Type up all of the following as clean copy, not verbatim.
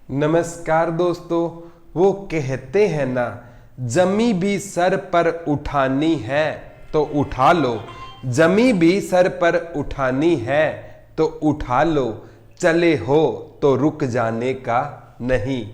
नमस्कार दोस्तों। वो कहते हैं ना, जमी भी सर पर उठानी है तो उठा लो। जमी भी सर पर उठानी है तो उठा लो। चले हो तो रुक जाने का नहीं,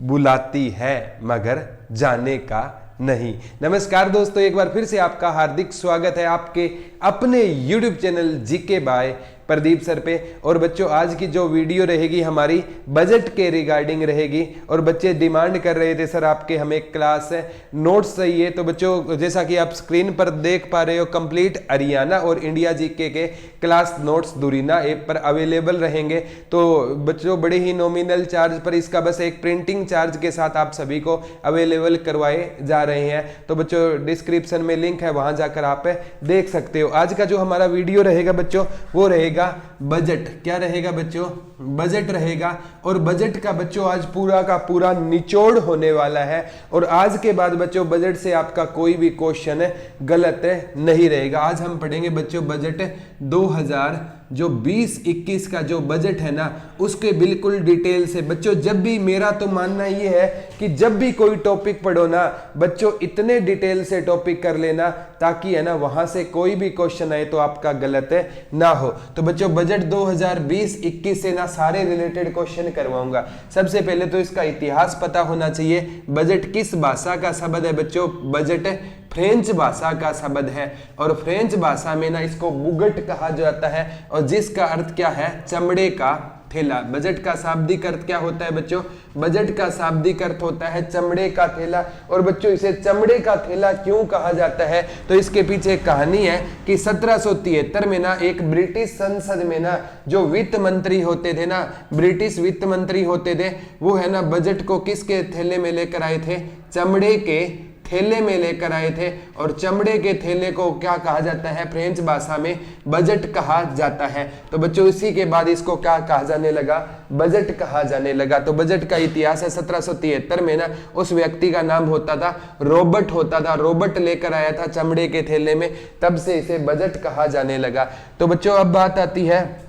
बुलाती है मगर जाने का नहीं। नमस्कार दोस्तों, एक बार फिर से आपका हार्दिक स्वागत है आपके अपने YouTube channel GK by Pradeep sir पे। और बच्चों, आज की जो वीडियो रहेगी हमारी बजट के रिगार्डिंग रहेगी। और बच्चे डिमांड कर रहे थे, सर आपके हमें क्लास नोट्स चाहिए। तो बच्चों, जैसा कि आप स्क्रीन पर देख पा रहे हो, कंप्लीट हरियाणा और इंडिया जीके के क्लास नोट्स दुरीना ऐप पर अवेलेबल रहेंगे। तो बच्चों, बड़े ही नॉमिनल चार्ज पर इसका बस एक प्रिंटिंग चार्ज के साथ आप सभी को अवेलेबल करवाए जा रहे हैं। तो बच्चों, डिस्क्रिप्शन में लिंक है, वहां जाकर आप देख सकते हो। आज का जो हमारा वीडियो रहेगा बच्चों, वो रहेगा बजट। क्या रहेगा बच्चों? बजट रहेगा। और बजट का बच्चों आज पूरा का पूरा निचोड़ होने वाला है। और आज के बाद बच्चों बजट से आपका कोई भी क्वेश्चन गलत नहीं रहेगा। आज हम पढ़ेंगे बच्चों बजट 2020-21 का जो बजट है ना, उसके बिल्कुल डिटेल से। बच्चों, जब भी मेरा तो मानना ये है कि जब भी कोई टॉपिक पढ़ो ना बच्चों, इतने डिटेल से टॉपिक कर लेना ताकि है ना वहां से कोई भी क्वेश्चन आए तो आपका गलत ना हो। तो बच्चों, बजट 2020-21 से ना सारे रिलेटेड क्वेश्चन करवाऊंगा। सबसे पहले तो इसका इतिहास पता होना चाहिए। बजट किस भाषा का शब्द है बच्चों? बजट फ्रेंच भाषा का शब्द है। और फ्रेंच भाषा में ना इसको बुगट कहा जाता है, और जिसका अर्थ क्या है? चमड़े का थैला। बजट का शाब्दिक अर्थ क्या होता है बच्चों? बजट का शाब्दिक अर्थ होता है चमड़े का थैला। और बच्चों, इसे चमड़े का थैला क्यों कहा जाता है? तो इसके पीछे एक कहानी है कि 1773 में ना एक ब्रिटिश संसद में ना जो वित्त मंत्री होते थे ना, ब्रिटिश वित्त मंत्री होते थे, वो है ना बजट को किसके थैले में लेकर आए थे? चमड़े के थैले में लेकर आए थे। और चमड़े के थैले को क्या कहा जाता है? फ्रेंच भाषा में बजट कहा जाता है। तो बच्चों, इसी के बाद इसको क्या कहा जाने लगा? बजट कहा जाने लगा। तो बजट का इतिहास है 1773 में ना उस व्यक्ति का नाम होता था रॉबर्ट होता था। रॉबर्ट लेकर आया था चमड़े के थैले में, तब से इसे बजट कहा जाने लगा। तो बच्चों, अब बात आती है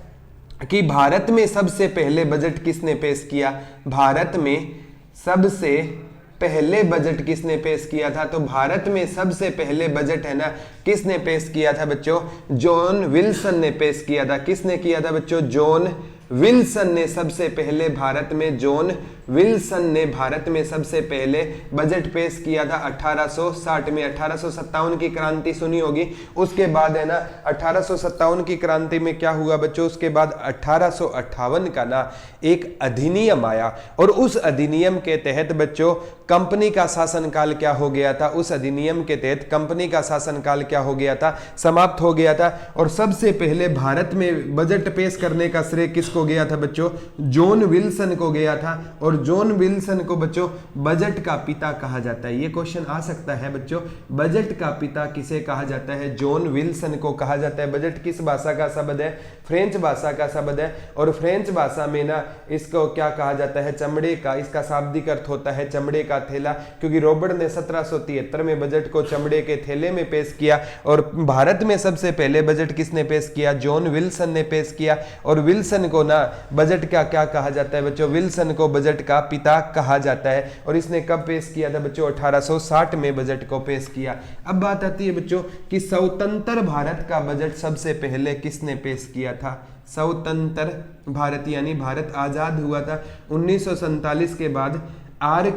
कि भारत में सबसे पहले बजट किसने पेश किया? भारत में सबसे पहले बजट किसने पेश किया था? तो भारत में सबसे पहले बजट है ना किसने पेश किया था बच्चों? जॉन विल्सन ने पेश किया था। किसने किया था बच्चों? जॉन विल्सन ने सबसे पहले भारत में, जॉन विल्सन ने भारत में सबसे पहले बजट पेश किया था 1860 में। 1857 की क्रांति सुनी होगी। उसके बाद है ना 1857 की क्रांति में क्या हुआ बच्चों? उसके बाद 1858 का ना एक अधिनियम आया। और उस अधिनियम के तहत बच्चों कंपनी का शासनकाल क्या हो गया था? उस अधिनियम के तहत कंपनी का शासनकाल क्या हो गया था? समाप्त हो गया था। और सबसे पहले भारत में बजट पेश करने का श्रेय किसको गया था बच्चों? जॉन विल्सन को गया था। और जॉन विल्सन को बच्चों बजट का पिता कहा जाता है। ये क्वेश्चन आ सकता है बच्चों, बजट का पिता किसे कहा जाता है? जॉन विल्सन को कहा जाता है। बजट किस भाषा का शब्द है? फ्रेंच भाषा का शब्द है। और फ्रेंच भाषा में ना इसको क्या कहा जाता है? चमड़े का। इसका शाब्दिक अर्थ होता है चमड़े का थैला, क्योंकि रॉबर्ट ने 1773 में बजट को चमड़े के थैले में पेश किया। और भारत में सबसे पहले बजट किसने पेश किया? जॉन विल्सन ने पेश किया। और विल्सन को ना बजट का क्या कहा जाता है बच्चों? विल्सन को बजट का पिता कहा जाता है। और इसने कब पेश किया था बच्चों? 1860 में बजट को पेश किया। अब बात आती है बच्चों कि स्वतंत्र भारत का बजट सबसे पहले किसने पेश किया था? स्वतंत्र भारत यानी भारत आजाद हुआ था 1947 के बाद आर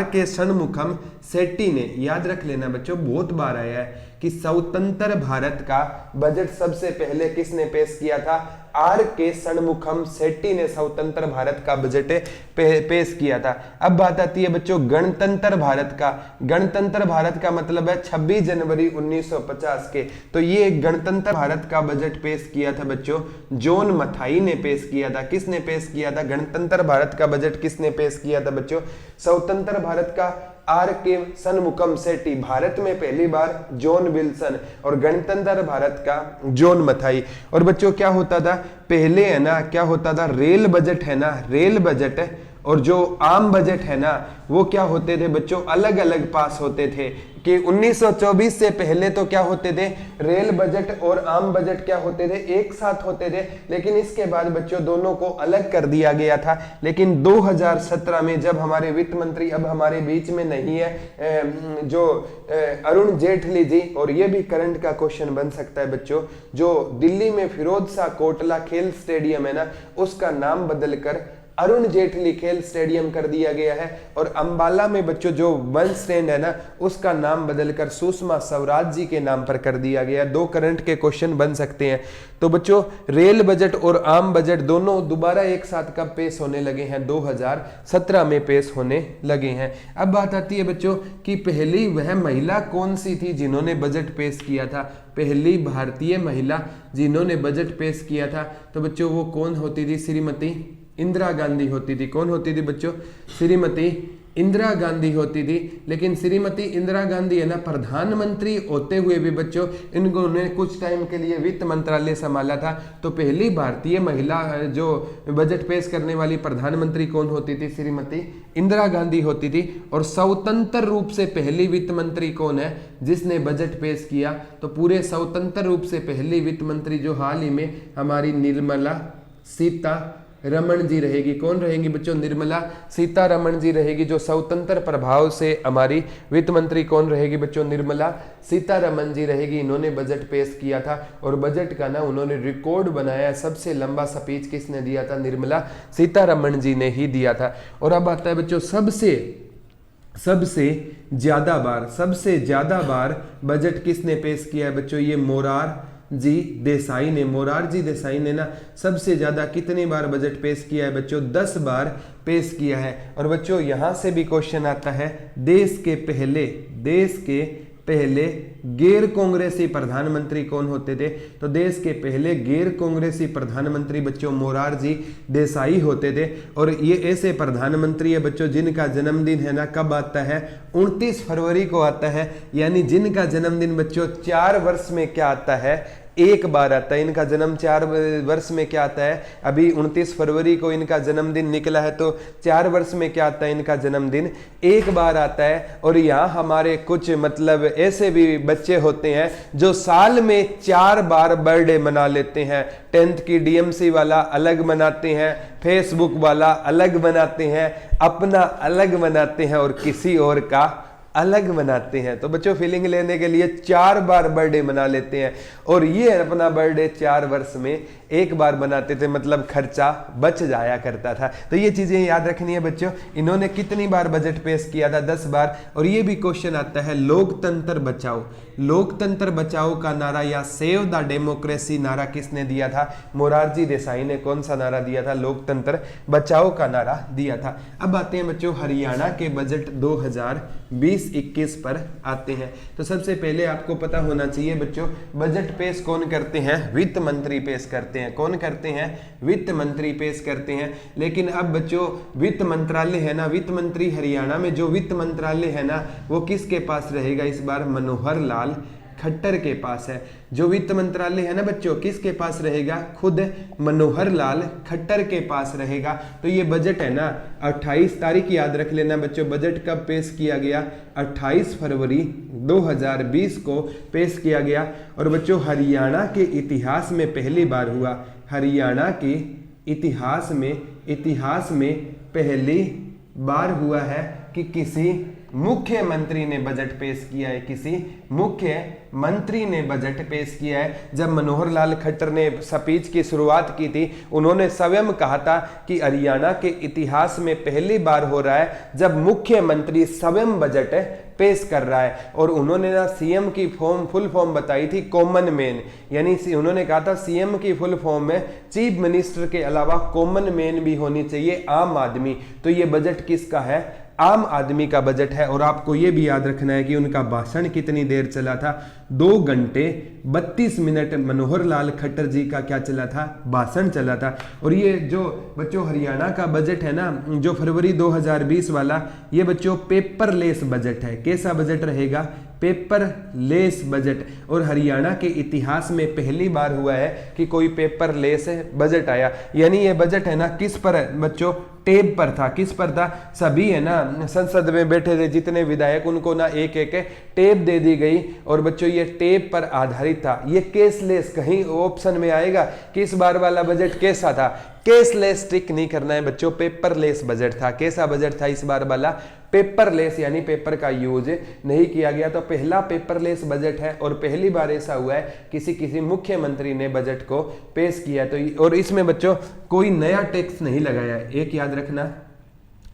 के षणमुखम सेट्टी ने, याद रख लेना बच्चों, बहुत बार आया है कि स्वतंत्र भारत का बजट सबसे पहले किसने पेश किया था? आर के षणमुखम सेट्टी ने स्वतंत्र भारत का बजट पेश किया था। अब बात आती है बच्चों गणतंत्र भारत का। गणतंत्र भारत का मतलब है 26 जनवरी 1950 के। तो ये गणतंत्र भारत का बजट पेश किया था बच्चों जॉन मथाई ने पेश किया था। किसने पेश किया था? गणतंत्र भारत का बजट किसने पेश किया था बच्चों? स्वतंत्र भारत का आर के षणमुखम सेट्टी। भारत में पहली बार जॉन विल्सन। और गणतंत्र भारत का जॉन मथाई। और बच्चों क्या होता था पहले है ना, क्या होता था? रेल बजट है ना, रेल बजट और जो आम बजट है ना वो क्या होते थे बच्चों, अलग अलग पास होते थे। कि 1924 से पहले तो क्या होते थे, रेल बजट और आम बजट क्या होते थे, एक साथ होते थे, लेकिन इसके बाद बच्चों दोनों को अलग कर दिया गया था। लेकिन 2017 में जब हमारे वित्त मंत्री अब हमारे बीच में नहीं है, जो अरुण जेटली जी, और ये भी करंट का क्वेश्चन बन सकता है बच्चों, जो दिल्ली में फिरोज शाह कोटला खेल स्टेडियम है ना उसका नाम बदलकर अरुण जेटली खेल स्टेडियम कर दिया गया है। और अंबाला में बच्चों जो बस स्टैंड है ना उसका नाम बदलकर सुषमा स्वराज जी के नाम पर कर दिया गया है। दो करंट के क्वेश्चन बन सकते हैं। तो बच्चों रेल बजट और आम बजट दोनों दोबारा एक साथ कब पेश होने लगे हैं, 2017 में पेश होने लगे हैं। अब बात आती है बच्चों कि पहली वह महिला कौन सी थी जिन्होंने बजट पेश किया था, पहली भारतीय महिला जिन्होंने बजट पेश किया था। तो बच्चों वो कौन होती थी, श्रीमती इंदिरा गांधी होती थी। कौन होती थी बच्चों, श्रीमती इंदिरा गांधी होती थी। लेकिन श्रीमती इंदिरा गांधी है ना प्रधानमंत्री होते हुए भी बच्चों इन्होंने कुछ टाइम के लिए वित्त मंत्रालय संभाला था। तो पहली भारतीय महिला जो बजट पेश करने वाली प्रधानमंत्री कौन होती थी, श्रीमती इंदिरा गांधी होती थी। और स्वतंत्र रूप से पहली वित्त मंत्री कौन है जिसने बजट पेश किया, तो पूरे स्वतंत्र रूप से पहली वित्त मंत्री जो हाल ही में हमारी निर्मला सीतारमण जी रहेगी। कौन रहेंगी बच्चों, निर्मला सीतारमण जी रहेगी। जो स्वतंत्र प्रभाव से हमारी वित्त मंत्री कौन रहेगी बच्चों, निर्मला सीतारमण जी रहेगी। इन्होंने बजट पेश किया था और बजट का ना उन्होंने रिकॉर्ड बनाया। सबसे लंबा स्पीच किसने दिया था, निर्मला सीतारमण जी ने ही दिया था। और अब आता है बच्चों सबसे ज्यादा बार बजट किसने पेश किया है बच्चों, ये मोरारजी देसाई ने ना सबसे ज्यादा कितनी बार बजट पेश किया है बच्चों, 10 बार पेश किया है। और बच्चों यहां से भी क्वेश्चन आता है, देश के पहले गैर कांग्रेसी प्रधानमंत्री कौन होते थे। तो देश के पहले गैर कांग्रेसी प्रधानमंत्री बच्चों मोरारजी देसाई होते थे। और ये ऐसे प्रधानमंत्री है बच्चों जिनका जन्मदिन है ना कब आता है, 29 फरवरी को आता है। यानी जिनका जन्मदिन बच्चों 4 वर्ष में क्या आता है, एक बार आता है। इनका जन्म 4 वर्ष में क्या आता है, अभी 29 फरवरी को इनका जन्मदिन निकला है, तो 4 वर्ष में क्या आता है, इनका जन्मदिन एक बार आता है। और यहाँ हमारे कुछ मतलब ऐसे भी बच्चे होते हैं जो साल में 4 बार बर्थडे मना लेते हैं। 10th की DMC वाला अलग मनाते हैं, फेसबुक वाला अलग मनाते हैं, अपना अलग मनाते हैं और किसी और का अलग मनाते हैं। तो बच्चों फीलिंग लेने के लिए 4 बार बर्थडे मना लेते हैं। और ये अपना बर्थडे 4 वर्ष में एक बार बनाते थे, मतलब खर्चा बच जाया करता था। तो ये चीजें याद रखनी है बच्चों। इन्होंने कितनी बार बजट पेश किया था, 10 बार। और ये भी क्वेश्चन आता है, लोकतंत्र बचाओ का नारा या सेव द डेमोक्रेसी नारा किसने दिया था, मोरारजी देसाई ने कौन सा नारा दिया था, लोकतंत्र बचाओ का नारा दिया था। अब आते हैं बच्चों हरियाणा के बजट 2020-21 पर आते हैं। तो सबसे पहले आपको पता होना चाहिए बच्चों बजट पेश कौन करते हैं, वित्त मंत्री पेश करते हैं। कौन करते हैं, वित्त मंत्री पेश करते हैं। लेकिन अब बच्चों वित्त मंत्रालय है ना, वित्त मंत्री हरियाणा में जो वित्त मंत्रालय है ना वो किसके पास रहेगा, इस बार मनोहर लाल खट्टर के पास है। जो वित्त मंत्रालय है ना बच्चों किसके पास रहेगा, खुद मनोहर लाल खट्टर के पास रहेगा। तो ये बजट है ना 28 तारीख याद रख लेना बच्चों, बजट कब पेश किया गया, 28 फरवरी 2020 को पेश किया गया। और बच्चों हरियाणा के इतिहास में पहली बार हुआ, हरियाणा के इतिहास में पहली बार हुआ है कि किसी मुख्यमंत्री ने बजट पेश किया है, किसी मुख्यमंत्री ने बजट पेश किया है। जब मनोहर लाल खट्टर ने स्पीच की शुरुआत की थी उन्होंने स्वयं कहा था कि हरियाणा के इतिहास में पहली बार हो रहा है जब मुख्यमंत्री स्वयं बजट पेश कर रहा है। और उन्होंने ना सीएम की फुल फॉर्म बताई थी कॉमन मैन, यानी उन्होंने कहा था सीएम की फुल फॉर्म में चीफ मिनिस्टर के अलावा कॉमन मैन भी होनी चाहिए, आम आदमी। तो ये बजट किसका है, आम आदमी का बजट है। और आपको यह भी याद रखना है कि उनका भाषण कितनी देर चला था, 2 घंटे 32 मिनट मनोहर लाल खट्टर जी का क्या चला था, भाषण चला था। और ये जो बच्चों हरियाणा का बजट है ना, जो फरवरी 2020 वाला, ये बच्चों पेपरलेस बजट है। कैसा बजट रहेगा, पेपरलेस बजट। और हरियाणा के इतिहास में पहली बार हुआ है कि कोई पेपरलेस बजट आया। यानी ये बजट है ना किस पर है बच्चों, टेप पर था। किस पर था, सभी है ना संसद में बैठे थे जितने विधायक, उनको ना एक एक टेप दे दी गई और बच्चों ये टेप पर आधारित था। ये केसलेस, कहीं ऑप्शन में आएगा कि इस बार वाला बजट कैसा था, केसलेस टिक नहीं करना है बच्चों, पेपरलेस बजट था। कैसा बजट था इस बार वाला, पेपरलेस, यानी पेपर का यूज नहीं किया गया। तो पहला पेपरलेस बजट है और पहली बार ऐसा हुआ है किसी मुख्यमंत्री ने बजट को पेश किया। तो और इसमें बच्चों कोई नया टैक्स नहीं लगाया है। एक याद रखना,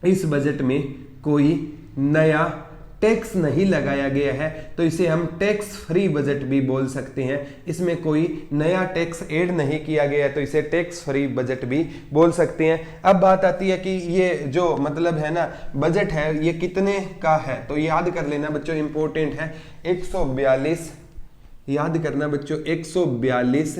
इस बजट में कोई नया टैक्स नहीं लगाया गया है, तो इसे हम टैक्स फ्री बजट भी बोल सकते हैं। इसमें कोई नया टैक्स ऐड नहीं किया गया है, तो इसे टैक्स फ्री बजट भी बोल सकते हैं। अब बात आती है कि ये जो मतलब है ना बजट है ये कितने का है, तो याद कर लेना बच्चों, इंपॉर्टेंट है। 142, याद करना बच्चों, 142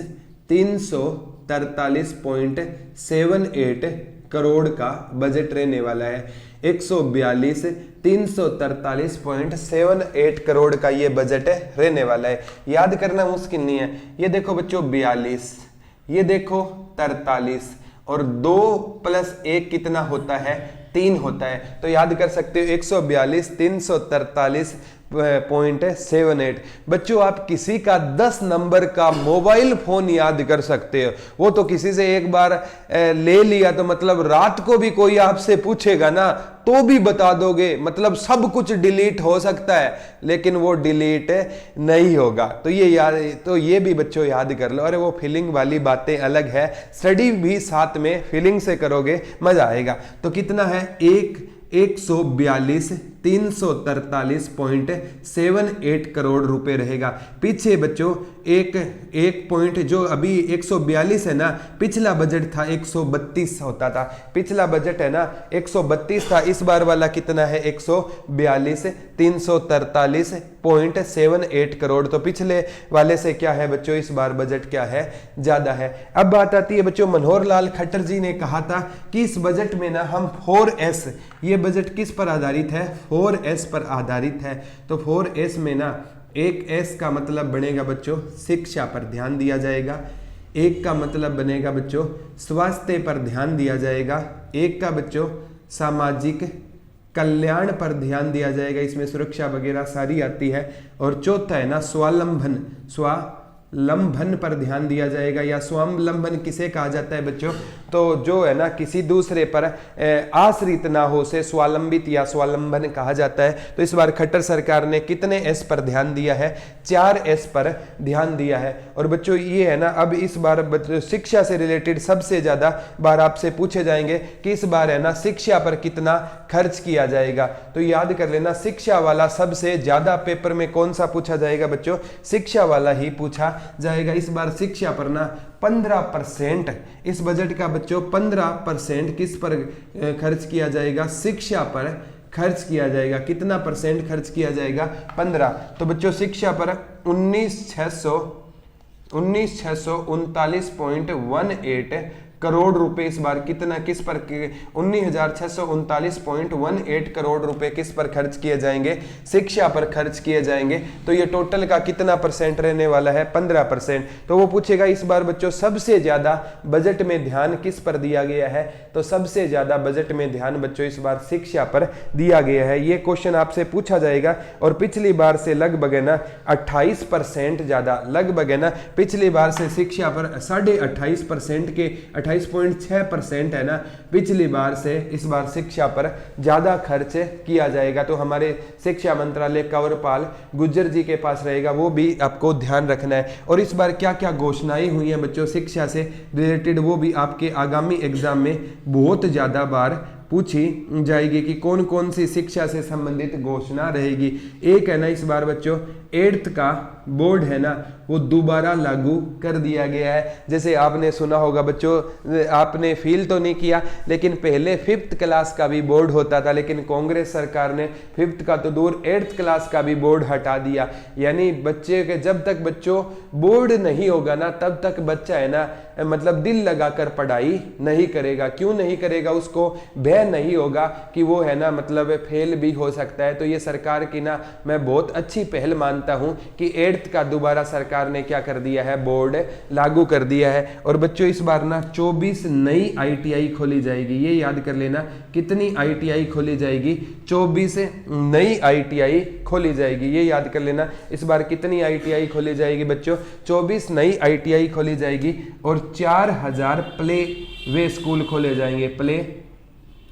343.78 करोड़ का बजट रहने वाला है। 142 343.78 करोड़ का ये बजट रहने वाला है। याद करना मुश्किल नहीं है। ये देखो बच्चों 42, ये देखो 43 और 2 + 1 कितना होता है, 3 होता है। तो याद कर सकते हो 142 343.78। बच्चों आप किसी का 10 नंबर का मोबाइल फोन याद कर सकते हो, वो तो किसी से एक बार ले लिया तो मतलब रात को भी कोई आपसे पूछेगा ना तो भी बता दोगे। मतलब सब कुछ डिलीट हो सकता है लेकिन वो डिलीट नहीं होगा। तो ये भी बच्चों याद कर लो। अरे वो फीलिंग वाली बातें अलग है, स्टडी भी साथ में फीलिंग से करोगे, मजा आएगा। तो कितना है, 142 343.78 करोड़ रुपए रहेगा। पीछे बच्चों एक पॉइंट, जो अभी 142 है ना, पिछला बजट था 132 होता था। पिछला बजट है ना 132 था, इस बार वाला कितना है 142 343.78 करोड़। तो पिछले वाले से क्या है बच्चों, इस बार बजट क्या है, ज्यादा है। अब बात आती है बच्चों, मनोहर लाल खट्टर जी ने कहा था कि इस बजट में ना हम 4S, ये बजट किस पर आधारित है, 4S पर आधारित है। तो 4S में ना एक S का मतलब बनेगा बच्चों शिक्षा पर ध्यान दिया जाएगा, एक का मतलब बनेगा बच्चों स्वास्थ्य पर ध्यान दिया जाएगा, एक का बच्चों सामाजिक कल्याण पर ध्यान दिया जाएगा, इसमें सुरक्षा वगैरह सारी आती है। और चौथा है ना स्वावलंबन पर ध्यान दिया जाएगा। या स्वावलंबन किसे कहा जाता है बच्चों, तो जो है ना किसी दूसरे पर आश्रित ना हो से स्वावलंबित या स्वावलंबन कहा जाता है। तो इस बार खट्टर सरकार ने कितने S पर ध्यान दिया है, 4S पर ध्यान दिया है। और बच्चों ये है ना, अब इस बार बच्चों शिक्षा से रिलेटेड सबसे ज्यादा बार आपसे पूछे जाएंगे कि इस बार है ना शिक्षा पर कितना खर्च किया जाएगा। तो याद कर लेना, शिक्षा वाला सबसे ज्यादा पेपर में कौन सा पूछा जाएगा बच्चों, शिक्षा वाला ही पूछा जाएगा। इस बार शिक्षा पर ना 15%, इस बजट का बच्चों 15% किस पर खर्च किया जाएगा, शिक्षा पर खर्च किया जाएगा। कितना % खर्च किया जाएगा, 15। तो बच्चों शिक्षा पर 19,639.18 करोड़ रुपए इस बार कितना, किस पर, 19,639.18 करोड़ रुपए किस पर खर्च किए जाएंगे, शिक्षा पर खर्च किए जाएंगे। तो ये टोटल का कितना % रहने वाला है, 15%। तो वो पूछेगा इस बार बच्चों सबसे ज्यादा बजट में ध्यान किस पर दिया गया है, तो सबसे ज्यादा बजट में ध्यान बच्चों इस बार शिक्षा पर दिया गया है। ये क्वेश्चन आपसे पूछा जाएगा। और पिछली बार से लगभग है ना 28% ज्यादा, लगभग है ना पिछली बार से शिक्षा पर 28.5% के 28.6% है ना, पिछली बार से इस बार शिक्षा पर ज्यादा खर्च किया जाएगा। तो हमारे शिक्षा मंत्रालय कंवरपाल गुर्जर जी के पास रहेगा, वो भी आपको ध्यान रखना है। और इस बार क्या क्या घोषणाएं हुई हैं बच्चों शिक्षा से रिलेटेड, वो भी आपके आगामी एग्जाम में बहुत ज्यादा बार पूछी जाएगी कि कौन कौन सी शिक्षा से संबंधित घोषणा रहेगी। एक है ना इस बार बच्चों 8th का बोर्ड है ना वो दोबारा लागू कर दिया गया है। जैसे आपने सुना होगा बच्चों, आपने फील तो नहीं किया, लेकिन पहले 5th क्लास का भी बोर्ड होता था, लेकिन कांग्रेस सरकार ने 5th का तो दूर 8th क्लास का भी बोर्ड हटा दिया। यानी बच्चे के जब तक बच्चों बोर्ड नहीं होगा ना तब तक बच्चा है ना मतलब दिल लगाकर पढ़ाई नहीं करेगा। क्यों नहीं करेगा? उसको भय नहीं होगा कि वो है ना मतलब फेल भी हो सकता है। तो ये सरकार की ना मैं बहुत अच्छी पहल मानता हूं कि 8th का दोबारा सरकार ने क्या कर दिया है, बोर्ड लागू कर दिया है। और बच्चों इस बार ना 24 नई ITI खोली जाएगी, ये याद कर लेना। कितनी ITI खोली जाएगी? 24 नई ITI खोली जाएगी, ये याद कर लेना। इस बार कितनी ITI खोली जाएगी बच्चों? 24 नई ITI खोली जाएगी और 4000 प्ले वे स्कूल खोले जाएंगे। प्ले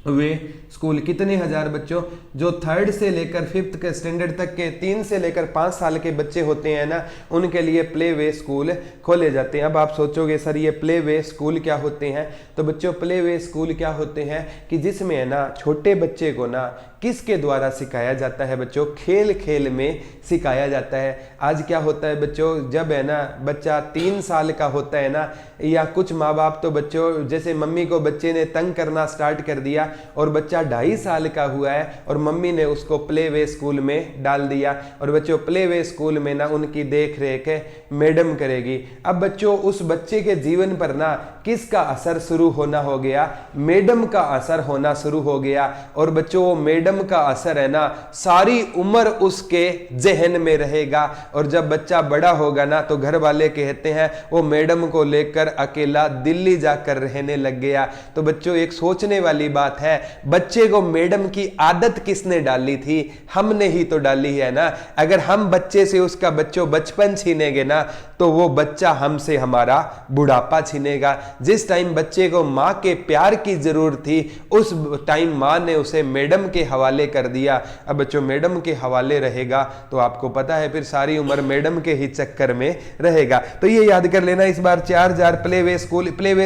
वे स्कूल कितने हजार बच्चों? जो 3rd से लेकर 5th के स्टैंडर्ड तक के 3 से लेकर 5 साल के बच्चे होते हैं ना, उनके लिए प्ले वे स्कूल खोले जाते हैं। अब आप सोचोगे सर ये प्ले वे स्कूल क्या होते हैं? तो बच्चों प्ले वे स्कूल क्या होते हैं कि जिसमें है ना छोटे बच्चे को ना किसके द्वारा सिखाया जाता है बच्चों? खेल खेल में सिखाया जाता है। आज क्या होता है बच्चों, जब है ना बच्चा 3 साल का होता है ना, या कुछ माँ बाप तो बच्चों जैसे मम्मी को बच्चे ने तंग करना स्टार्ट कर दिया और बच्चा 2.5 साल का हुआ है और मम्मी ने उसको प्ले वे स्कूल में डाल दिया। और बच्चों प्ले वे स्कूल में ना उनकी देख रेख मैडम करेगी। अब बच्चों उस बच्चे के जीवन पर ना किसका असर शुरू होना हो गया? मैडम का असर होना शुरू हो गया। और बच्चों वो मैडम का असर है ना सारी उम्र उसके जहन में रहेगा। और जब बच्चा बड़ा होगा ना तो घर वाले कहते हैं वो मैडम को लेकर अकेला दिल्ली जाकर रहने लग गया। तो बच्चों एक सोचने वाली बात है, बच्चे को मैडम की आदत किसने डाली थी? हमने ही तो डाली है ना। अगर हम बच्चे से उसका बचपन छीनेंगे ना तो वो बच्चा हमसे हमारा बुढ़ापा छीनेगा। जिस टाइम बच्चे को माँ के प्यार की जरूरत थी उस टाइम माँ ने उसे मैडम के हवाले कर दिया। अब बच्चों मैडम के हवाले रहेगा तो आपको पता है फिर सारी उम्र मैडम के ही चक्कर में रहेगा। तो ये याद कर लेना। इस बार 4000 प्ले वे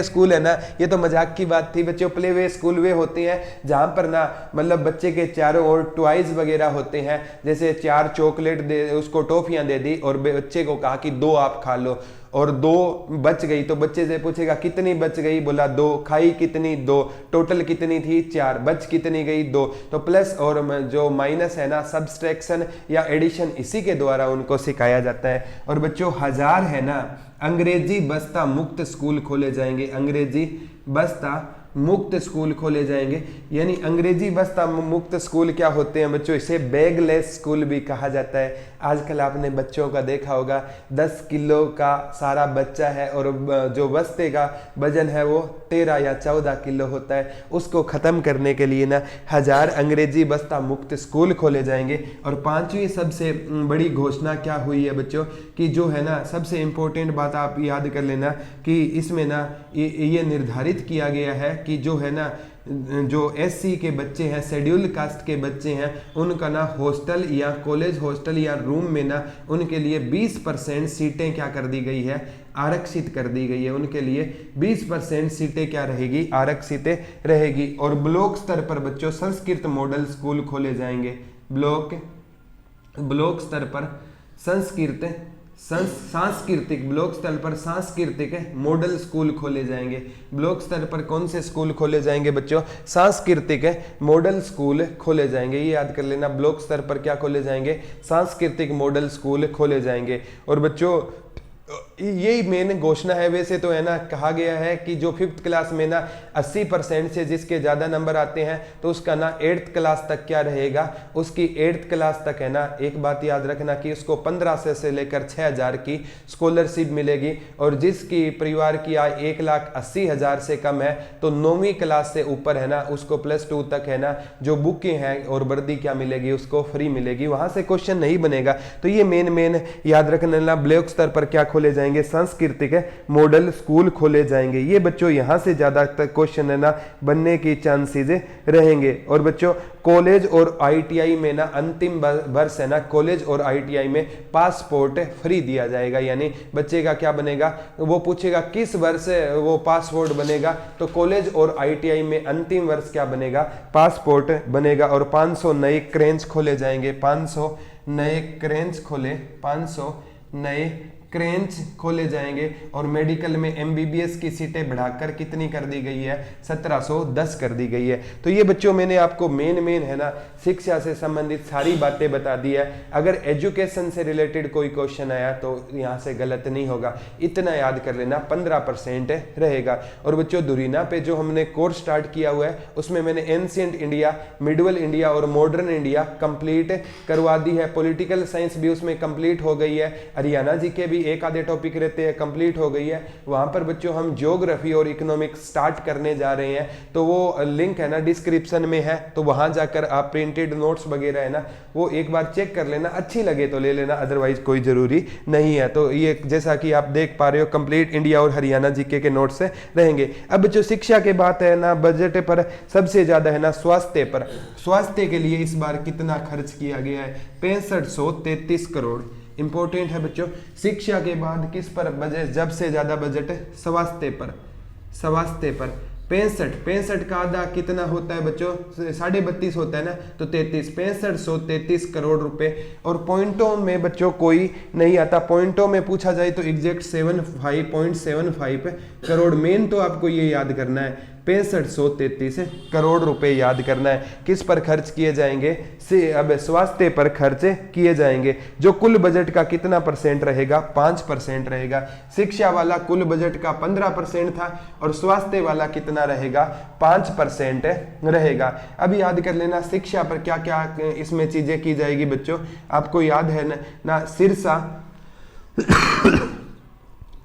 स्कूल है ना, ये तो मजाक की बात थी बच्चों। प्ले वे स्कूल वे होते हैं जहां पर ना मतलब बच्चे के चारों ओर टॉयज वगैरह होते हैं। जैसे 4 चॉकलेट दे, उसको टॉफियां दे दी और बच्चे को कहा कि 2 आप खा लो और 2 बच गई तो बच्चे से पूछेगा कितनी बच गई? बोला 2। खाई कितनी? 2। टोटल कितनी थी? 4। बच कितनी गई? 2। तो प्लस और जो माइनस है ना सब्सट्रैक्शन या एडिशन इसी के द्वारा उनको सिखाया जाता है। और बच्चों 1000 है ना अंग्रेजी बस्ता मुक्त स्कूल खोले जाएंगे। अंग्रेजी बस्ता मुक्त स्कूल खोले जाएंगे। यानी अंग्रेजी बस्ता मुक्त स्कूल क्या होते हैं बच्चों? इसे बैगलेस स्कूल भी कहा जाता है। आजकल आपने बच्चों का देखा होगा 10 किलो का सारा बच्चा है और जो बस्ते का वजन है वो 13 या 14 किलो होता है। उसको ख़त्म करने के लिए ना 1000 अंग्रेजी बस्ता मुक्त स्कूल खोले जाएंगे। और 5वीं सबसे बड़ी घोषणा क्या हुई है बच्चों कि जो है ना सबसे इम्पोर्टेंट बात आप याद कर लेना कि इसमें ना ये निर्धारित किया गया है कि जो है ना जो SC के बच्चे हैं, शेड्यूल कास्ट के बच्चे हैं, उनका ना हॉस्टल या कॉलेज हॉस्टल या रूम में ना उनके लिए 20% सीटें क्या कर दी गई है? आरक्षित कर दी गई है। उनके लिए 20% सीटें क्या रहेगी? आरक्षित रहेगी। और ब्लॉक स्तर पर बच्चों संस्कृत मॉडल स्कूल खोले जाएंगे। ब्लॉक स्तर पर सांस्कृतिक ब्लॉक स्तर पर सांस्कृतिक मॉडल स्कूल खोले जाएंगे। ब्लॉक स्तर पर कौन से स्कूल खोले जाएंगे बच्चों? सांस्कृतिक मॉडल स्कूल खोले जाएंगे। ये याद कर लेना। ब्लॉक स्तर पर क्या खोले जाएंगे? सांस्कृतिक मॉडल स्कूल खोले जाएंगे। और बच्चों यही मेन घोषणा है। वैसे तो है ना कहा गया है कि जो 5th क्लास में ना 80% से जिसके ज़्यादा नंबर आते हैं तो उसका ना 8th क्लास तक क्या रहेगा? उसकी 8th क्लास तक है ना एक बात याद रखना कि उसको 1500 से लेकर 6000 की स्कॉलरशिप मिलेगी। और जिसकी परिवार की आय 1,80,000 से कम है तो 9वीं क्लास से ऊपर है ना उसको +2 तक है ना जो बुकें हैं और वर्दी क्या मिलेगी? उसको फ्री मिलेगी। वहाँ से क्वेश्चन नहीं बनेगा। तो ये मेन याद रखना। ब्लॉक स्तर पर क्या खोले जाएंगे? सांस्कृतिक मॉडल स्कूल खोले जाएंगे। ये बच्चों यहां से ज्यादा तक क्वेश्चन है ना बनने की चांसेस रहेंगे। और बच्चों कॉलेज और ITI में ना अंतिम वर्ष है ना कॉलेज और ITI में पासपोर्ट फ्री दिया जाएगा। यानी बच्चे का क्या बनेगा? वो पूछेगा किस वर्ष वो पासपोर्ट बनेगा तो कॉलेज और ITI में अंतिम वर्ष क्या बनेगा? पासपोर्ट बनेगा। और 500 नए क्रेंच खोले जाएंगे। 500 नए क्रेंच खोले, 500 नए क्रेंच खोले जाएंगे। और मेडिकल में एमबीबीएस की सीटें बढ़ाकर कितनी कर दी गई है, 1710 कर दी गई है। तो ये बच्चों मैंने आपको मेन है ना शिक्षा से संबंधित सारी बातें बता दी है। अगर एजुकेशन से रिलेटेड कोई क्वेश्चन आया तो यहाँ से गलत नहीं होगा, इतना याद कर लेना, 15% रहेगा। और बच्चों धुरीना पे जो हमने कोर्स स्टार्ट किया हुआ है उसमें मैंने एंशिएंट इंडिया, मिडिवल इंडिया और मॉडर्न इंडिया कंप्लीट करवा दी है। पॉलिटिकल साइंस भी उसमें कंप्लीट हो गई है। हरियाणा जी के भी एक आधे टॉपिक रहते हैं, कंप्लीट हो गई है। वहां पर बच्चों हम ज्योग्राफी और इकोनॉमिक्स स्टार्ट करने जा रहे हैं, तो वो लिंक है ना डिस्क्रिप्शन में है, तो वहां जाकर आप प्रिंटेड नोट्स वगैरह है ना वो एक बार चेक कर लेना, अच्छी लगे तो ले लेना, अदरवाइज कोई जरूरी नहीं है। तो ये जैसा कि आप देख पा रहे हो कंप्लीट इंडिया और हरियाणा जीके के नोट्स रहेंगे। अब जो शिक्षा के बात है ना, बजट पर सबसे ज्यादा है ना स्वास्थ्य पर। स्वास्थ्य के लिए इस बार कितना खर्च किया गया है, 6533 करोड़। इंपॉर्टेंट है बच्चों, शिक्षा के बाद किस पर बजट, जब से ज्यादा बजट स्वास्थ्य पर, स्वास्थ्य पर 65 का आधा कितना होता है बच्चों, 32.5 होता है ना, तो 6533 करोड़ रुपए। और पॉइंटों में बच्चों कोई नहीं आता, पॉइंटों में पूछा जाए तो एग्जैक्ट 75.75 करोड़। मेन तो आपको ये याद करना है 6533 करोड़ रुपए याद करना है। किस पर खर्च किए जाएंगे, से अब स्वास्थ्य पर खर्च किए जाएंगे। जो कुल बजट का कितना परसेंट रहेगा, 5% रहेगा। शिक्षा वाला कुल बजट का 15% था और स्वास्थ्य वाला कितना रहेगा, 5% रहेगा। अब याद कर लेना शिक्षा पर क्या क्या इसमें चीजें की जाएगी बच्चों, आपको याद है ना सिरसा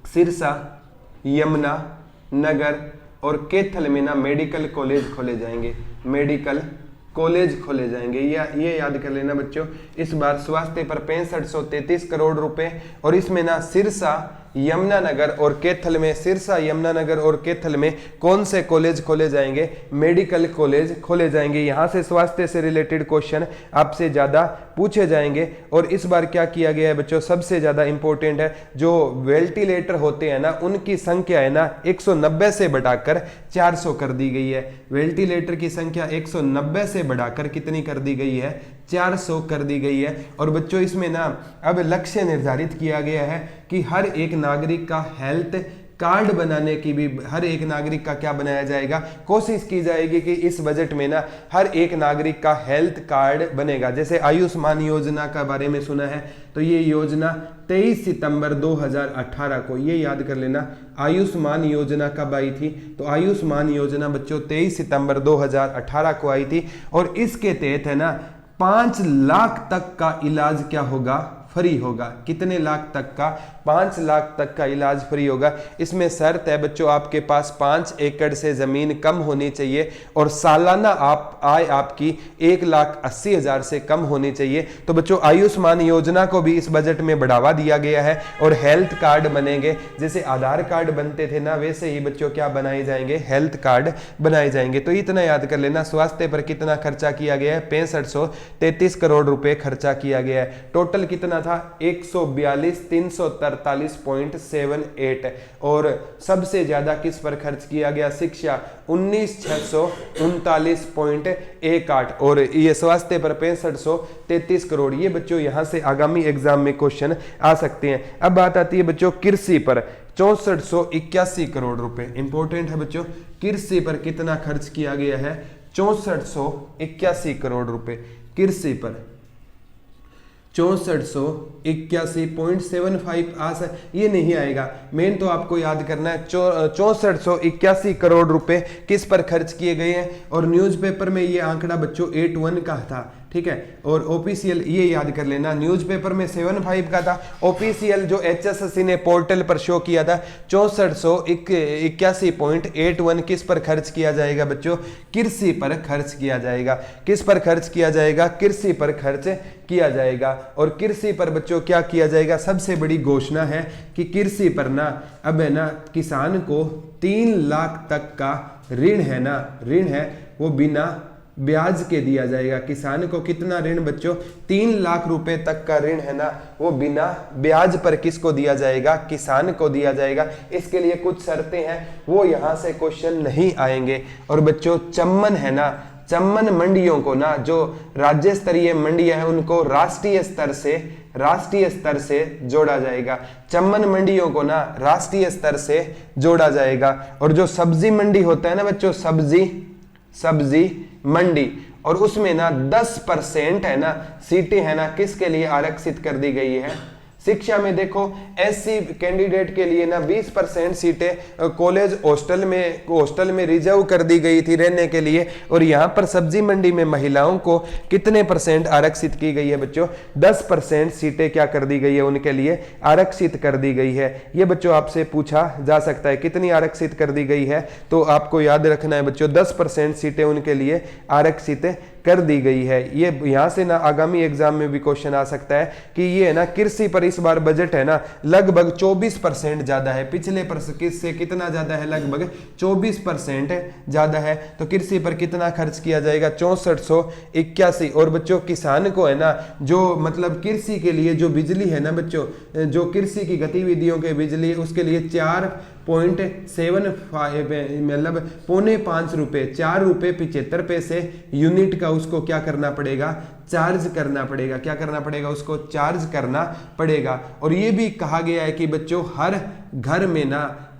सिरसा, यमुना नगर और कैथल में ना मेडिकल कॉलेज खोले जाएंगे, मेडिकल कॉलेज खोले जाएंगे। ये याद कर लेना बच्चों। इस बार स्वास्थ्य पर 6533 करोड़ रुपए, और इसमें ना सिरसा, यमुनानगर और कैथल में, सिरसा, यमुनानगर और कैथल में कौन से कॉलेज खोले जाएंगे, मेडिकल कॉलेज खोले जाएंगे। यहां से स्वास्थ्य से रिलेटेड क्वेश्चन आपसे ज्यादा पूछे जाएंगे। और इस बार क्या किया गया है बच्चों, सबसे ज्यादा इंपॉर्टेंट है, जो वेंटिलेटर होते हैं ना उनकी संख्या है ना 190 से बढ़ाकर 400 कर दी गई है। वेंटिलेटर की संख्या 190 से बढ़ाकर कितनी कर दी गई है, 400 कर दी गई है। और बच्चों इसमें ना अब लक्ष्य निर्धारित किया गया है कि हर एक नागरिक का हेल्थ कार्ड बनाने की भी, हर एक नागरिक का क्या बनाया जाएगा, कोशिश की जाएगी कि इस बजट में ना हर एक नागरिक का हेल्थ कार्ड बनेगा। जैसे आयुष्मान योजना का बारे में सुना है, तो ये योजना 23 सितंबर 2018 को, ये याद कर लेना, आयुष्मान योजना कब आई थी, तो आयुष्मान योजना बच्चों 23 सितंबर 2018 को आई थी। और इसके तहत है ना 5 लाख तक का इलाज क्या होगा, फ्री होगा। कितने लाख तक का, 5 लाख तक का इलाज फ्री होगा। इसमें शर्त है बच्चों आपके पास 5 एकड़ से जमीन कम होनी चाहिए और सालाना आय आपकी 1,80,000 से कम होनी चाहिए। तो बच्चों आयुष्मान योजना को भी इस बजट में बढ़ावा दिया गया है और हेल्थ कार्ड बनेंगे। जैसे आधार कार्ड बनते थे ना, वैसे ही बच्चों क्या बनाए जाएंगे, हेल्थ कार्ड बनाए जाएंगे। तो इतना याद कर लेना, स्वास्थ्य पर कितना खर्चा किया गया है, 6533 करोड़ रुपए खर्चा किया गया है। टोटल कितना था, 142,343.78। और सबसे ज्यादा किस पर खर्च किया गया, शिक्षा 19,639.18 और ये स्वास्थ्य पर 6533 करोड़। ये बच्चों यहां से आगामी एग्जाम में क्वेश्चन आ सकते हैं। अब बात आती है बच्चों कृषि पर, 6481 करोड़ रुपए। इंपॉर्टेंट है बच्चों, कृषि पर कितना खर्च किया गया है, 6481 करोड़ रुपए कृषि पर, 6481.75 ये नहीं आएगा। मेन तो आपको याद करना है 6481 करोड़ रुपए किस पर खर्च किए गए हैं। और न्यूज़पेपर में ये आंकड़ा बच्चों 81 का था, ठीक है। और ऑफिशियल ये याद कर लेना, न्यूज़पेपर में 75 का था, ऑफिशियल जो HSSC ने पोर्टल पर शो किया था 6481.81 किस पर खर्च किया जाएगा बच्चों, कृषि पर खर्च किया जाएगा। किस पर खर्च किया जाएगा, कृषि पर खर्च किया जाएगा। और कृषि पर बच्चों क्या किया जाएगा, सबसे बड़ी घोषणा है कि कृषि पर ना अब है ना किसान को 3 लाख तक का ऋण है ना, ऋण है वो बिना ब्याज के दिया जाएगा। किसान को कितना ऋण बच्चों, 3 लाख रुपए तक का ऋण है ना वो बिना ब्याज पर किसको दिया जाएगा, किसान को दिया जाएगा। इसके लिए कुछ शर्तें हैं, वो यहां से क्वेश्चन नहीं आएंगे। और बच्चों चम्मन है ना, चम्मन मंडियों को ना, जो राज्य स्तरीय मंडियां हैं उनको राष्ट्रीय स्तर से जोड़ा जाएगा। चम्मन मंडियों को ना राष्ट्रीय स्तर से जोड़ा जाएगा। और जो सब्जी मंडी होता है ना बच्चों, सब्जी मंडी, और उसमें ना 10% है ना सीटें है ना किसके लिए आरक्षित कर दी गई है? शिक्षा में देखो एससी कैंडिडेट के लिए ना 20% सीटें कॉलेज हॉस्टल में रिजर्व कर दी गई थी रहने के लिए, और यहाँ पर सब्जी मंडी में महिलाओं को कितने % आरक्षित की गई है बच्चों? 10% सीटें क्या कर दी गई है उनके लिए? आरक्षित कर दी गई है। ये बच्चों आपसे पूछा जा सकता है कितनी आरक्षित कर दी गई है, तो आपको याद रखना है बच्चों 10% सीटें उनके लिए आरक्षित कर दी गई है। ये यहां से ना आगामी एग्जाम में भी क्वेश्चन आ सकता है कि ये है ना कृषि पर इस बार बजट है ना लगभग 24% ज्यादा है। पिछले से कितना ज्यादा है? लगभग 24% ज्यादा है। तो कृषि पर कितना खर्च किया जाएगा? 6481। और बच्चों किसान को है ना जो मतलब कृषि के लिए जो बिजली है ना बच्चों, जो कृषि की गतिविधियों के बिजली, उसके लिए 4.75 मतलब ₹4.75 ₹4.75 यूनिट का उसको क्या करना पड़ेगा? चार्ज करना पड़ेगा। क्या करना पड़ेगा? उसको चार्ज करना पड़ेगा। और ये भी कहा गया है कि बच्चों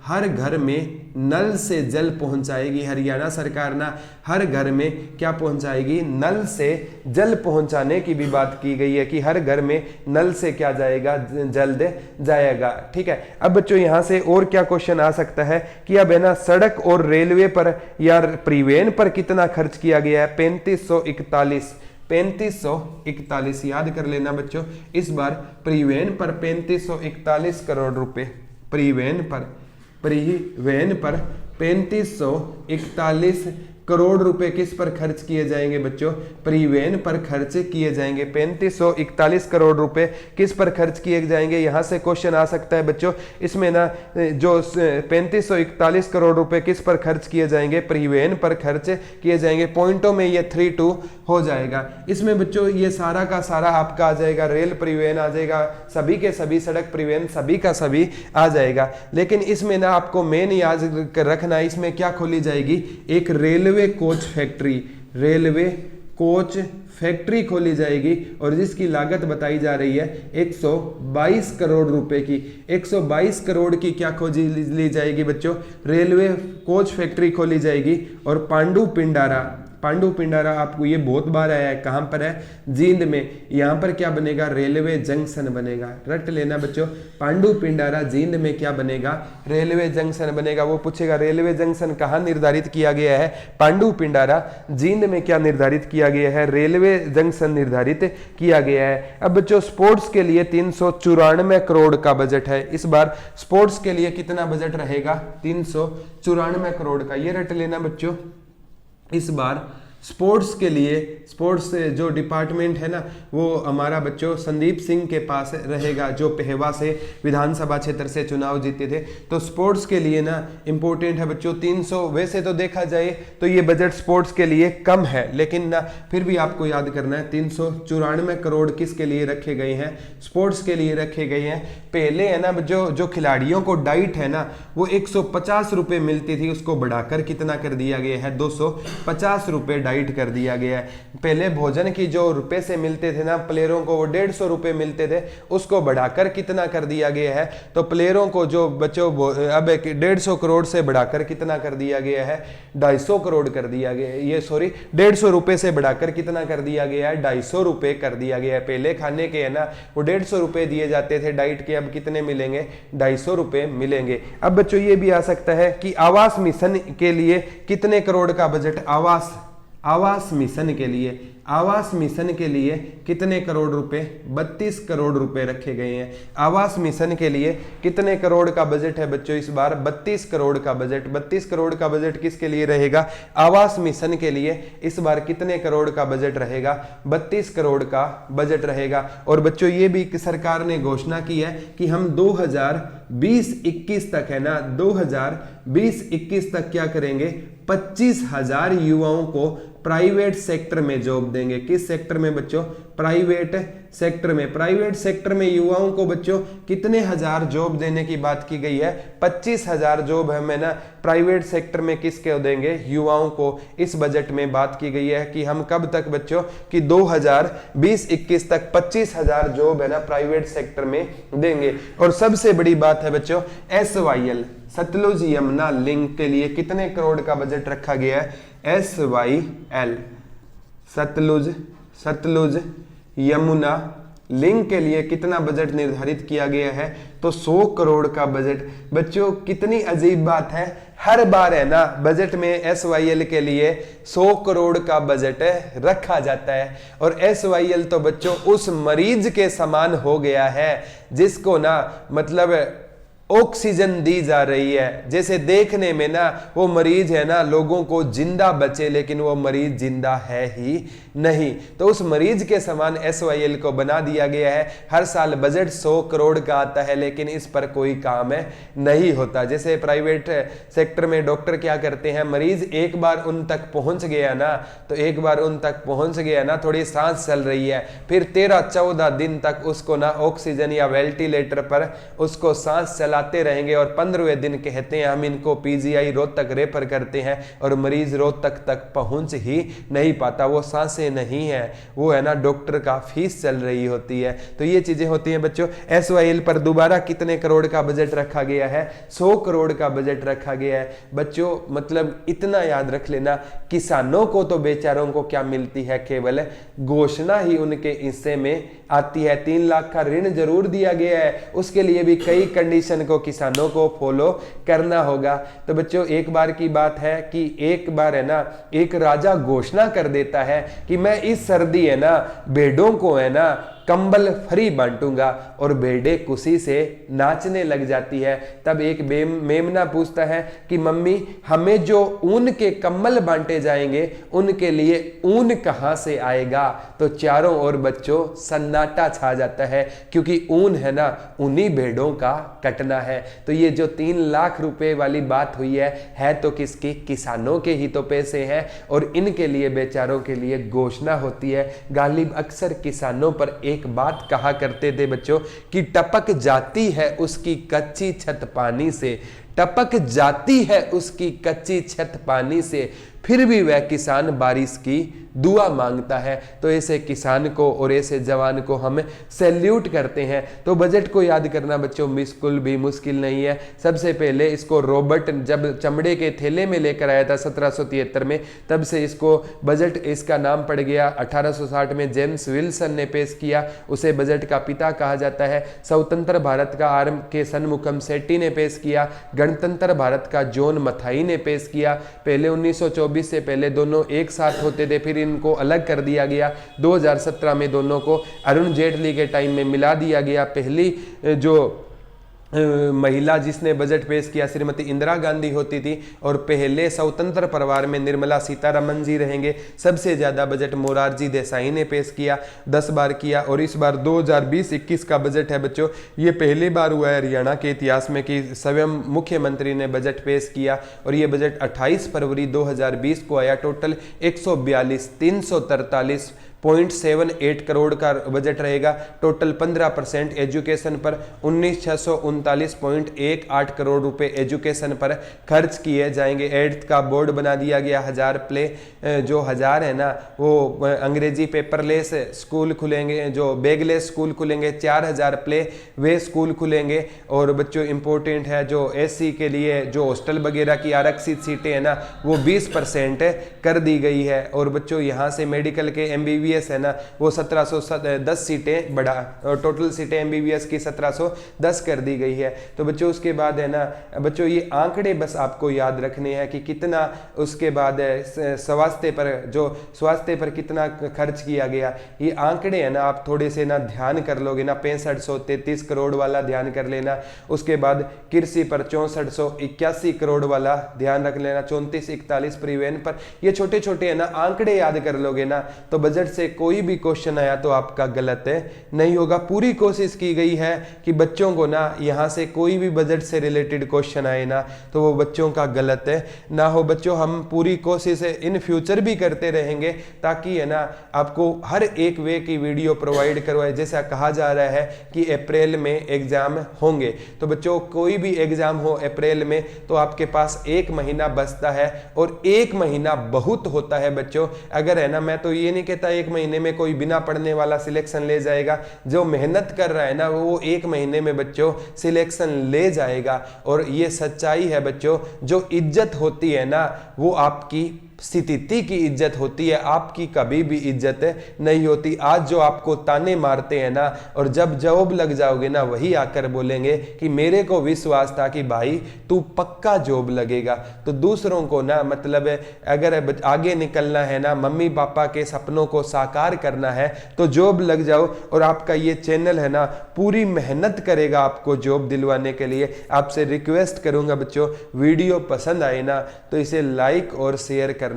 हर घर में नल से जल पहुंचाएगी। हरियाणा सरकार ना हर घर में क्या पहुंचाएगी? नल से जल पहुंचाने की भी बात की गई है कि हर घर में नल से क्या जाएगा? जल्द जाएगा। ठीक है। अब बच्चों यहां से और क्या क्वेश्चन आ सकता है कि अब है ना सड़क और रेलवे पर या परिवहन पर कितना खर्च किया गया है? 3541 याद कर लेना बच्चों। इस बार परिवहन पर 3541 करोड़ रुपए, परिवहन पर 3541 करोड़ रुपए किस पर खर्च किए जाएंगे बच्चों? परिवहन पर खर्च किए जाएंगे। 3541 करोड़ रुपए किस पर खर्च किए जाएंगे? यहां से क्वेश्चन आ सकता है बच्चों। इसमें ना जो 3541 करोड़ रुपए किस पर खर्च किए जाएंगे? परिवहन पर खर्च किए जाएंगे। पॉइंटों में ये 3-2 हो जाएगा। इसमें बच्चों ये सारा का सारा आपका आ जाएगा, रेल परिवहन आ जाएगा, सभी के सभी सड़क परिवहन सभी का सभी आ जाएगा। लेकिन इसमें ना आपको मेन याद रखना है, इसमें क्या खोली जाएगी? एक रेलवे कोच फैक्ट्री खोली जाएगी, और जिसकी लागत बताई जा रही है 122 करोड़ रुपए की। 122 करोड़ की क्या खोजी ली जाएगी बच्चों? रेलवे कोच फैक्ट्री खोली जाएगी। और पांडु पिंडारा आपको ये बहुत बार आया है, कहां पर है? जींद में। यहां पर क्या बनेगा? रेलवे जंक्शन बनेगा। रट लेना बच्चों, पांडु पिंडारा जींद में क्या बनेगा? रेलवे जंक्शन बनेगा। वो पूछेगा रेलवे जंक्शन कहां निर्धारित किया गया है? पांडु पिंडारा जींद में क्या निर्धारित किया गया है? रेलवे जंक्शन निर्धारित किया गया है। अब बच्चों स्पोर्ट्स के लिए 394 करोड़ का बजट है। इस बार स्पोर्ट्स के लिए कितना बजट रहेगा? 394 करोड़ का। ये रट लेना बच्चों। इस बार स्पोर्ट्स के लिए, स्पोर्ट्स जो डिपार्टमेंट है ना वो हमारा बच्चों संदीप सिंह के पास रहेगा, जो पेहवा से विधानसभा क्षेत्र से चुनाव जीते थे। तो स्पोर्ट्स के लिए ना इंपॉर्टेंट है बच्चों 300। वैसे तो देखा जाए तो ये बजट स्पोर्ट्स के लिए कम है, लेकिन ना फिर भी आपको याद करना है 394 करोड़ किसके लिए रखे गए हैं? स्पोर्ट्स के लिए रखे गए हैं। पहले है ना जो खिलाड़ियों को डाइट है ना वो 150 रुपए मिलती थी, उसको बढ़ाकर कितना कर दिया गया है? 250 रुपए डाइट कर दिया गया है। पहले भोजन की जो रुपए से मिलते थे ना प्लेयरों को, वो 150 रुपए मिलते थे, उसको बढ़ाकर कितना कर दिया गया है? तो प्लेयरों को जो बच्चों अब 150 करोड़ से बढ़ाकर कितना कर दिया गया है? 250 करोड़ कर दिया गया है। ये सॉरी 150 रुपए से बढ़ाकर कितना कर दिया गया है? 250 रुपए कर दिया गया है। पहले खाने के है ना वो 150 रुपए दिए जाते थे डाइट के, अब कितने मिलेंगे? 250 रुपए मिलेंगे। अब बच्चों ये भी आ सकता है कि आवास मिशन के लिए कितने करोड़ का बजट? आवास मिशन के लिए कितने करोड़ रुपए? 32 करोड़ रुपए रखे गए हैं। आवास मिशन के लिए कितने करोड़ का बजट है बच्चों? इस बार 32 करोड़ का बजट। 32 करोड़ का बजट किसके लिए रहेगा? आवास मिशन के लिए इस बार कितने करोड़ का बजट रहेगा? 32 करोड़ का बजट रहेगा। और बच्चों ये भी सरकार ने घोषणा की है कि हम 2020-21 तक है ना 2020-21 तक क्या करेंगे? 25,000 युवाओं को प्राइवेट सेक्टर में जॉब देंगे। किस सेक्टर में बच्चों? प्राइवेट सेक्टर में। प्राइवेट सेक्टर में युवाओं को बच्चों कितने हजार जॉब देने की बात की गई है? 25,000 जॉब हमें ना प्राइवेट सेक्टर में किसके देंगे? युवाओं को। इस बजट में बात की गई है कि हम कब तक बच्चों कि 2020-21 तक 25,000 जॉब है ना प्राइवेट सेक्टर में देंगे। और सबसे बड़ी बात है बच्चों SYL सतलुज यमुना लिंक के लिए कितने करोड़ का बजट रखा गया है? SYL सतलुज यमुना लिंक के लिए कितना बजट निर्धारित किया गया है? तो 100 करोड़ का बजट। बच्चों कितनी अजीब बात है, हर बार है ना बजट में SYL के लिए 100 करोड़ का बजट रखा जाता है। और SYL तो बच्चों उस मरीज के समान हो गया है जिसको ना मतलब ऑक्सीजन दी जा रही है। जैसे देखने में ना वो मरीज है ना लोगों को जिंदा बचे, लेकिन वो मरीज जिंदा है ही नहीं। तो उस मरीज के समान SYL को बना दिया गया है। हर साल बजट 100 करोड़ का आता है, लेकिन इस पर कोई काम नहीं होता। जैसे प्राइवेट सेक्टर में डॉक्टर क्या करते हैं, मरीज एक बार उन तक पहुंच गया ना, थोड़ी सांस चल रही है, फिर 13-14 दिन तक उसको ना ऑक्सीजन या वेंटिलेटर पर उसको सांस चलाते रहेंगे। और 15वें दिन कहते हैं हम इनको PGI रोहतक रेफर करते हैं, और मरीज रोहतक तक पहुंच ही नहीं पाता। वो सांसें नहीं है, वो है ना डॉक्टर का फीस चल रही होती है। तो ये चीजें होती हैं बच्चों। SYL पर दोबारा कितने करोड़ का बजट रखा गया है? 100 करोड़ का बजट रखा गया है। बच्चों मतलब इतना याद रख लेना, किसानों को तो बेचारों को क्या मिलती है? केवल घोषणा ही उनके हिस्से में आती है। 3 लाख का ऋण जरूर दिया गया है, उसके लिए भी कई कंडीशन को किसानों को फॉलो करना होगा। तो बच्चों एक बार की बात है कि एक बार है ना एक राजा घोषणा कर देता है कि मैं इस सर्दी है ना भेड़ों को है ना कंबल फ्री बांटूंगा, और भेड़े खुशी से नाचने लग जाती है। तब एक मेमना पूछता है कि मम्मी हमें जो ऊन के कंबल बांटे जाएंगे उनके लिए ऊन कहां से आएगा? तो चारों ओर बच्चों सन्नाटा छा जाता है, क्योंकि ऊन है ना उन्हीं भेड़ों का कटना है। तो ये जो 3 लाख रुपए वाली बात हुई है तो किसकी? किसानों के ही तो पैसे हैं, और इनके लिए बेचारों के लिए घोषणा होती है। गालिब अक्सर किसानों पर एक बात कहा करते थे बच्चों कि टपक जाती है उसकी कच्ची छत पानी से, टपक जाती है उसकी कच्ची छत पानी से, फिर भी वह किसान बारिश की दुआ मांगता है। तो ऐसे किसान को और ऐसे जवान को हम सैल्यूट करते हैं। तो बजट को याद करना बच्चों बिल्कुल भी मुश्किल नहीं है। सबसे पहले इसको रॉबर्ट जब चमड़े के थैले में लेकर आया था 1773 में, तब से इसको बजट इसका नाम पड़ गया। 1860 में जेम्स विल्सन ने पेश किया, उसे बजट का पिता कहा जाता है। स्वतंत्र भारत का आरंभ के सनमुखम सेट्टी ने पेश किया। गणतंत्र भारत का जॉन मथाई ने पेश किया। पहले 1924 से पहले दोनों एक साथ होते थे, फिर इनको अलग कर दिया गया। 2017 में दोनों को अरुण जेटली के टाइम में मिला दिया गया। पहली जो महिला जिसने बजट पेश किया श्रीमती इंदिरा गांधी होती थी, और पहले स्वतंत्र परिवार में निर्मला सीतारमन जी रहेंगे। सबसे ज्यादा बजट मोरारजी देसाई ने पेश किया, 10 बार किया। और इस बार 2020-21 का बजट है बच्चों, ये पहली बार हुआ है हरियाणा के इतिहास में कि स्वयं मुख्यमंत्री ने बजट पेश किया। और ये बजट 28 फरवरी 2020 को आया। टोटल 142,343.78 करोड़ का बजट रहेगा। टोटल 15% एजुकेशन पर 19,639.18 करोड़ रुपए एजुकेशन पर खर्च किए जाएंगे। 8th का बोर्ड बना दिया गया। 1000 प्ले जो 1000 है ना वो अंग्रेजी पेपरलेस स्कूल खुलेंगे, जो बैगलेस स्कूल खुलेंगे। 4000 प्ले वे स्कूल खुलेंगे। और बच्चों इंपॉर्टेंट है जो SC के लिए जो हॉस्टल वगैरह की आरक्षित सीटें है ना वो 20% कर दी गई है। और बच्चों यहाँ से मेडिकल के MBBS है ना वो 1710 सीटें बढ़ा, टोटल सीटें MBBS की 1710 कर दी गई है। तो बच्चों उसके बाद है ना बच्चों ये आंकड़े बस आपको याद रखने हैं कि कितना उसके बाद स्वास्थ्य पर कितना खर्च किया गया। ये आंकड़े है ना आप थोड़े से ना ध्यान कर लोगे ना, 6533 करोड़ वाला ध्यान कर लेना। उसके बाद कृषि पर 6481 करोड़ वाला ध्यान रख लेना। 3441 परिवहन पर। ये छोटे छोटे है ना आंकड़े याद कर लोगे ना तो बजट से से कोई भी क्वेश्चन आया तो आपका गलत नहीं होगा। पूरी कोशिश की गई है कि बच्चों को ना यहाँ से कोई भी बजट से रिलेटेड क्वेश्चन आए ना तो वो बच्चों का गलत ना हो। बच्चों हम पूरी कोशिश इन फ्यूचर भी करते रहेंगे ताकि है ना आपको हर एक वे की वीडियो प्रोवाइड करवाए। जैसा कहा जा रहा है कि अप्रैल में एग्जाम होंगे, तो बच्चों कोई भी एग्जाम हो अप्रैल में तो आपके पास 1 महीना बचता है, और 1 महीना बहुत होता है बच्चों। अगर है ना, मैं तो ये नहीं कहता 1 महीने में कोई बिना पढ़ने वाला सिलेक्शन ले जाएगा। जो मेहनत कर रहा है ना वो 1 महीने में बच्चों सिलेक्शन ले जाएगा। और ये सच्चाई है बच्चों, जो इज्जत होती है ना वो आपकी स्थिति की इज्जत होती है, आपकी कभी भी इज्जत नहीं होती। आज जो आपको ताने मारते हैं ना, और जब जॉब लग जाओगे ना वही आकर बोलेंगे कि मेरे को विश्वास था कि भाई तू पक्का जॉब लगेगा। तो दूसरों को ना मतलब अगर आगे निकलना है ना, मम्मी पापा के सपनों को साकार करना है तो जॉब लग जाओ। और आपका ये चैनल है ना पूरी मेहनत करेगा आपको जॉब दिलवाने के लिए। आपसे रिक्वेस्ट करूंगा बच्चों, वीडियो पसंद आए ना तो इसे लाइक और शेयर करना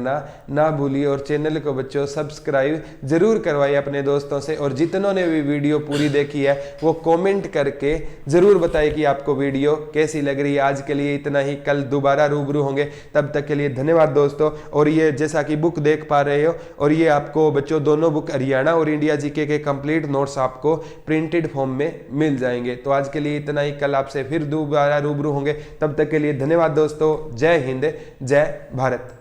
ना भूलिए, और चैनल को बच्चों सब्सक्राइब जरूर करवाइए अपने दोस्तों से। और जितनों ने भी वीडियो पूरी देखी है वो कमेंट करके जरूर बताइए कि आपको वीडियो कैसी लग रही है। आज के लिए इतना ही, कल दोबारा रूबरू होंगे, तब तक के लिए धन्यवाद दोस्तों। और ये जैसा कि बुक देख पा रहे हो, और ये आपको बच्चों दोनों बुक हरियाणा और इंडिया जीके के कंप्लीट नोट्स आपको प्रिंटेड फॉर्म में मिल जाएंगे। तो आज के लिए इतना ही, कल आपसे फिर दोबारा रूबरू होंगे, तब तक के लिए धन्यवाद दोस्तों। जय हिंद, जय भारत।